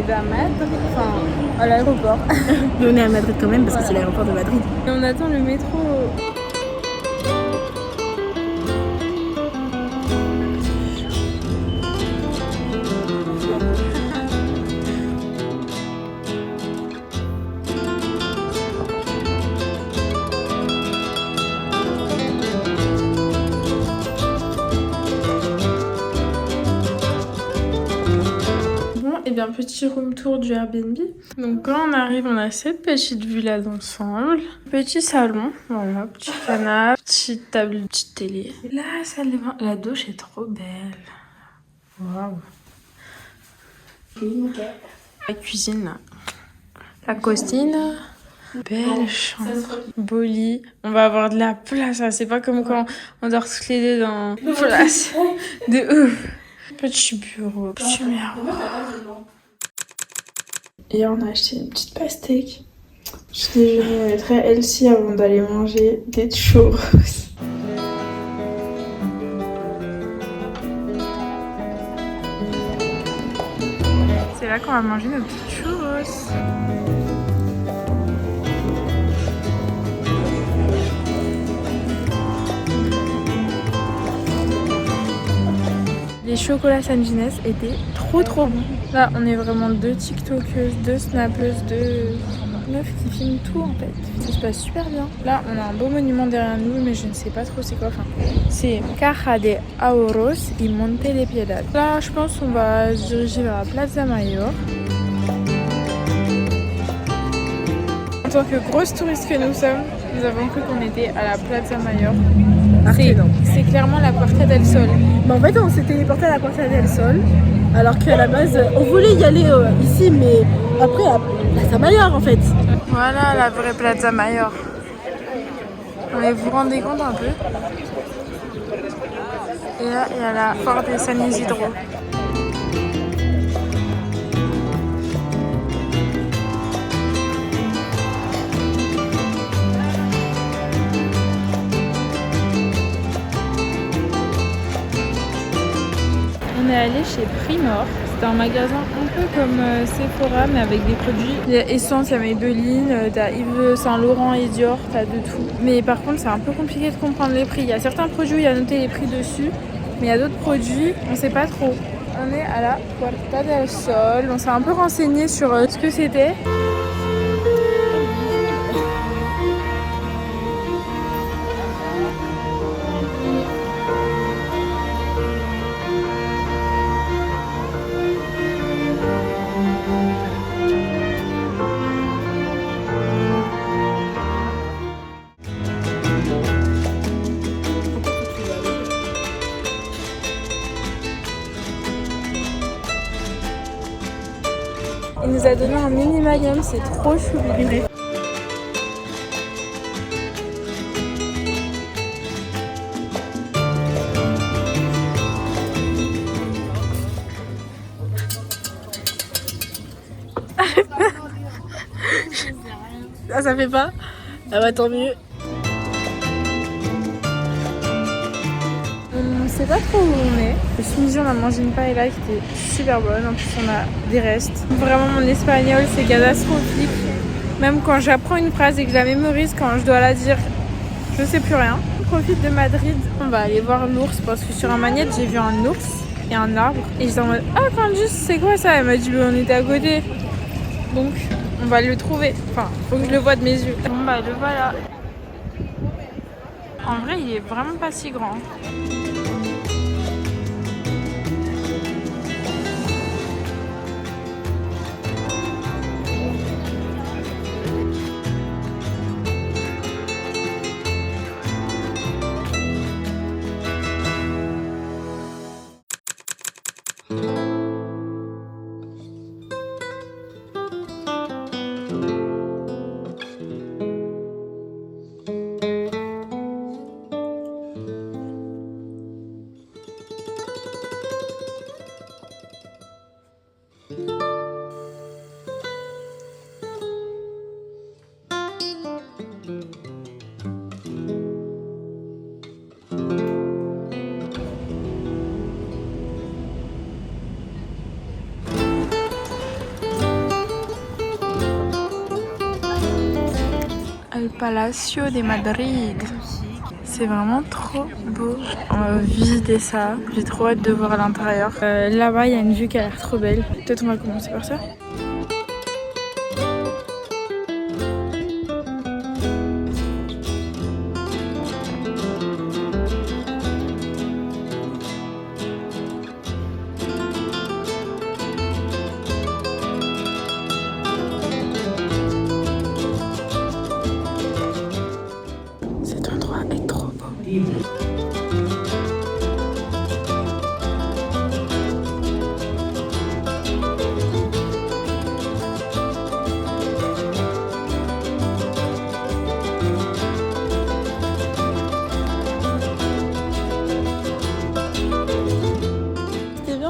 arrivé à Madrid, enfin à l'aéroport. Mais on est à Madrid quand même parce que c'est l'aéroport de Madrid. Et on attend le métro. Et bien petit room tour du Airbnb. Donc quand on arrive, on a cette petite vue là d'ensemble. Petit salon, voilà, petit canapé, petite table, petite télé. Et la salle de bain, la douche est trop belle. Waouh. La cuisine là. La costine. Belle chambre. Beau lit. On va avoir de la place là. C'est pas comme quand on dort toutes les deux dans une place. De ouf. Petit bureau, petit miroir. Hier, on a acheté une petite pastèque. Je déjeuner très healthy avant d'aller manger des churros. C'est là qu'on va manger nos petits churros. Les chocolats San Ginés étaient trop bons. Là, on est vraiment deux tiktokeuses, deux snappeuses, deux meufs qui filment tout en fait. Ça se passe super bien. Là, on a un beau monument derrière nous, mais je ne sais pas trop c'est quoi. Enfin, c'est Caja de Ahorros y Monte de Piedad. Là, je pense qu'on va se diriger vers la Plaza Mayor. En tant que grosses touristes que nous sommes, nous avons cru qu'on était à la Plaza Mayor. C'est clairement la Puerta del Sol. Mais en fait, on s'est téléporté à la Puerta del Sol, alors qu'à la base, on voulait y aller ici, mais après, à Plaza Mayor en fait. Voilà la vraie Plaza Mayor. Mais vous vous rendez compte un peu? Et là, il y a la Fort de San Isidro. On est allé chez Primor. C'est un magasin un peu comme Sephora mais avec des produits. Il y a Essence, il y a Maybelline, t'as Yves Saint Laurent et Dior, t'as de tout. Mais par contre c'est un peu compliqué de comprendre les prix. Il y a certains produits où il y a noté les prix dessus, mais il y a d'autres produits, on sait pas trop. On est à la Puerta del Sol. On s'est un peu renseigné sur ce que c'était. Il nous a donné un mini magnum, c'est trop chou. Ah, ça fait pas? Ah bah tant mieux. On sait pas trop où on est. Ce midi, on a mangé une paella qui était super bonne. En plus, on a des restes. Vraiment, mon espagnol, c'est catastrophique. Même quand j'apprends une phrase et que je la mémorise, quand je dois la dire, je sais plus rien. On profite de Madrid. On va aller voir l'ours parce que sur un magnète, j'ai vu un ours et un arbre. Et j'étais en mode, ah, Candice, c'est quoi ça? Elle m'a dit, on était à côté. Donc, on va le trouver. Enfin, faut que je le voie de mes yeux. Bon, bah, le voilà. En vrai, il est vraiment pas si grand. Palacio de Madrid. C'est vraiment trop beau. On va visiter ça. J'ai trop hâte de voir à l'intérieur. Là-bas, il y a une vue qui a l'air trop belle. Peut-être on va commencer par ça.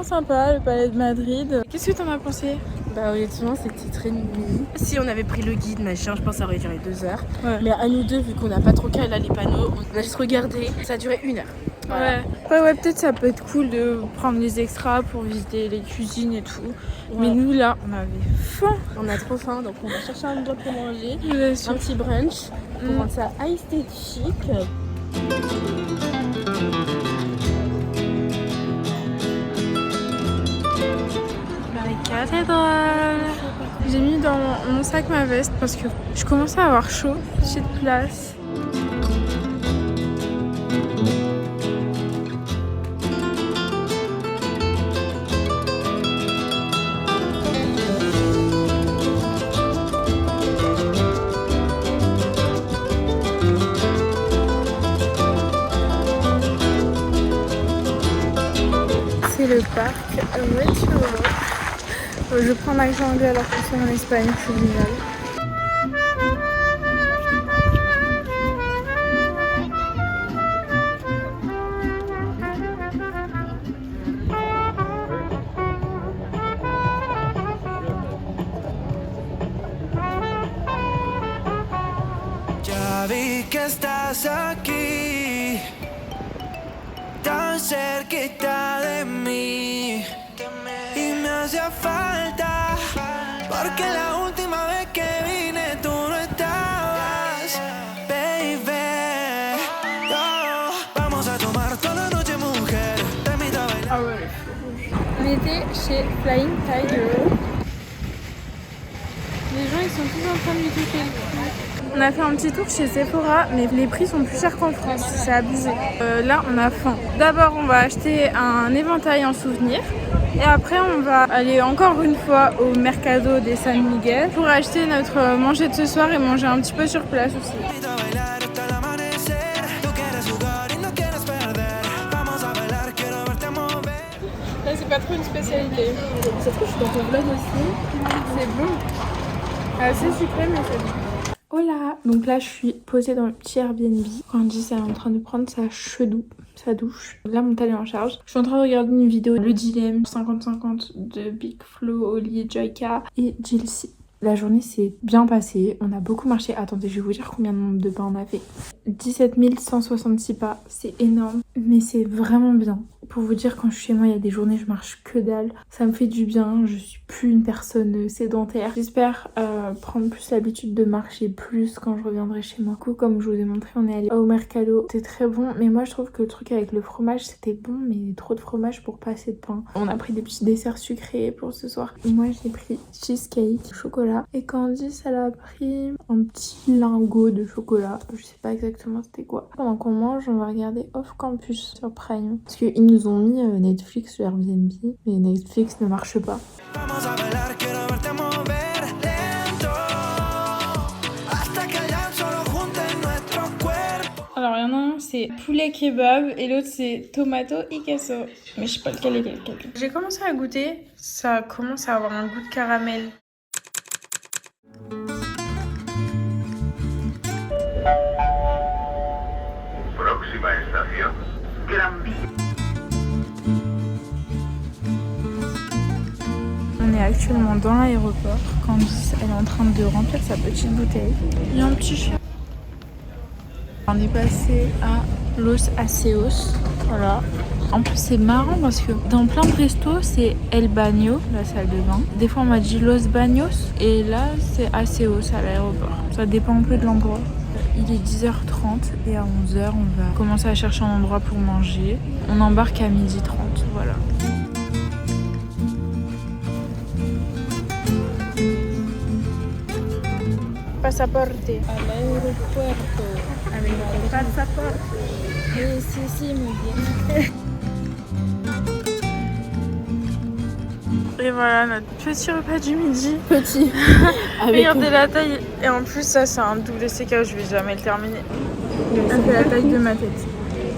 Sympa, le palais de Madrid. Qu'est-ce que t'en as pensé? Bah honnêtement c'était très mini. Si on avait pris le guide machin, je pense que ça aurait duré 2 heures. Ouais. Mais à nous deux, vu qu'on n'a pas trop calé les panneaux, on a juste regardé, ça a duré 1 heure. Voilà. Ouais, peut-être ça peut être cool de prendre des extras pour visiter les cuisines et tout. Ouais. Mais nous là, on avait faim. On a trop faim, donc on va chercher un endroit pour manger. Un petit brunch pour rendre ça esthétique. Cathédrale. J'ai mis dans mon sac ma veste parce que je commençais à avoir chaud. J'ai de place. C'est le parc Retiro. Je prends l'accent anglais alors que c'est en Espagne, c'est génial. Ya vi que estás aquí, tan cerquita de mí. Y me hacía falta, porque la última vez que vine tú no estabas, baby. Oh, vamos a tomar toda la noche, mujer. Te invito a bailar. Ah ouais, on était chez Flying Tiger. Les gens ils sont tous en train de lui toucher le cul. On a fait un petit tour chez Sephora, mais les prix sont plus chers qu'en France, c'est abusé. Là on a faim. D'abord on va acheter un éventail en souvenir. Et après on va aller encore une fois au Mercado de San Miguel pour acheter notre manger de ce soir et manger un petit peu sur place aussi. Là c'est pas trop une spécialité. Ça se trouve je suis dans ton vlog aussi. C'est bon. C'est sucré mais c'est bon. Hola. Donc là je suis posée dans le petit Airbnb. Candice elle est en train de prendre sa douche. Là mon tel est en charge. Je suis en train de regarder une vidéo, le dilemme 50-50 de Big Flo, Oli, Joyka et Jilcy. La journée s'est bien passée, on a beaucoup marché. Attendez, je vais vous dire combien de nombre de pas on a fait. 17 166 pas, c'est énorme, mais c'est vraiment bien. Pour vous dire, quand je suis chez moi, il y a des journées je marche que dalle. Ça me fait du bien, je suis plus une personne sédentaire. J'espère prendre plus l'habitude de marcher plus quand je reviendrai chez moi. Du coup, comme je vous ai montré, on est allé au Mercado. C'était très bon, mais moi je trouve que le truc avec le fromage c'était bon, mais trop de fromage pour pas assez de pain. On a pris des petits desserts sucrés pour ce soir. Moi j'ai pris cheesecake, chocolat. Et Candice elle a pris un petit lingot de chocolat. Je sais pas exactement c'était quoi. Pendant qu'on mange, on va regarder Off Campus sur Prime. Parce qu'ils nous ont mis Netflix sur Airbnb, mais Netflix ne marche pas. Alors il y en a un c'est poulet kebab et l'autre c'est tomato et queso. Mais je sais pas lequel est lequel. J'ai commencé à goûter, ça commence à avoir un goût de caramel. Próxima estación, Gran Vía. On est actuellement dans l'aéroport. Candice elle est en train de remplir sa petite bouteille. Il y a un petit chien. On est passé à Los Aseos. Voilà. En plus c'est marrant parce que dans plein de restos c'est El Baño, la salle de bain. Des fois on m'a dit Los Baños et là c'est Aseos à l'aéroport. Ça dépend un peu de l'endroit. Il est 10h30 et à 11h on va commencer à chercher un endroit pour manger. On embarque à 12h30, voilà. Passaporte. All'aeropuerto. Avec passaporte. Si, muy bien. Et voilà notre petit repas du midi. Petit. Regardez la taille. Et en plus ça c'est un double CK, je vais jamais le terminer. Ça fait la taille de ma tête.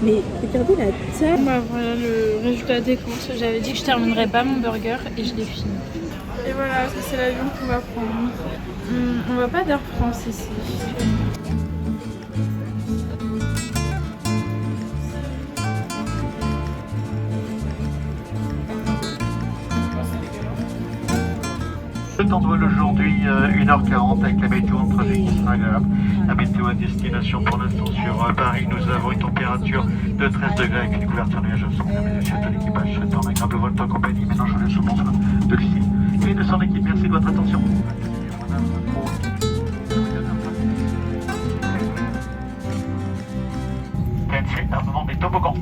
Mais regardez la taille. Bah voilà le résultat des courses. J'avais dit que je terminerais pas mon burger et je l'ai fini. Et voilà, ça c'est l'avion qu'on va prendre. On va pas d'Air France ici. Le temps de vol aujourd'hui, 1h40 avec la météo en trajet qui sera agréable. La météo à destination pour l'instant sur Paris, nous avons une température de 13 degrés avec une couverture nuageuse. Mesdames et messieurs de l'équipage, souhaitant un agréable vol en compagnie. Maintenant, je vous laisse au monde de Lucie et de son équipe. Merci de votre attention. TNC, armement des toboggans.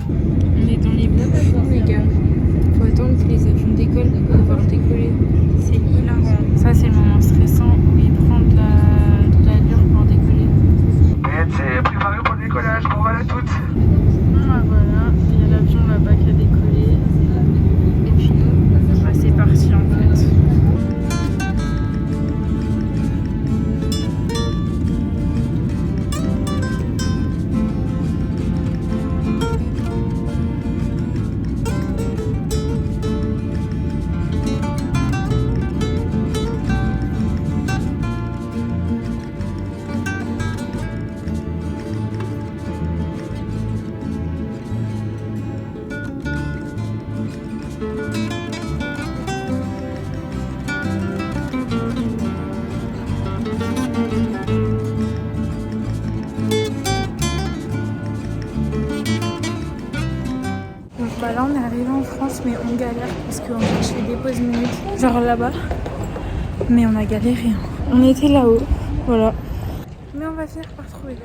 On est dans les bouchons les gars. Faut attendre que les avions décollent pour pouvoir décoller. C'est hilarant. Ça c'est le moment stressant où il prend de l'allure pour décoller. TNC, préparé pour le décollage. Bon vol à toutes. Ah, voilà, il y a l'avion là-bas qui a décollé. Et puis nous, bah, c'est parti en fait. Bah là on est arrivé en France mais on galère parce qu'on fait des pauses minutes, genre là-bas. Mais on a galéré. On était là-haut, voilà. Mais on va finir par trouver.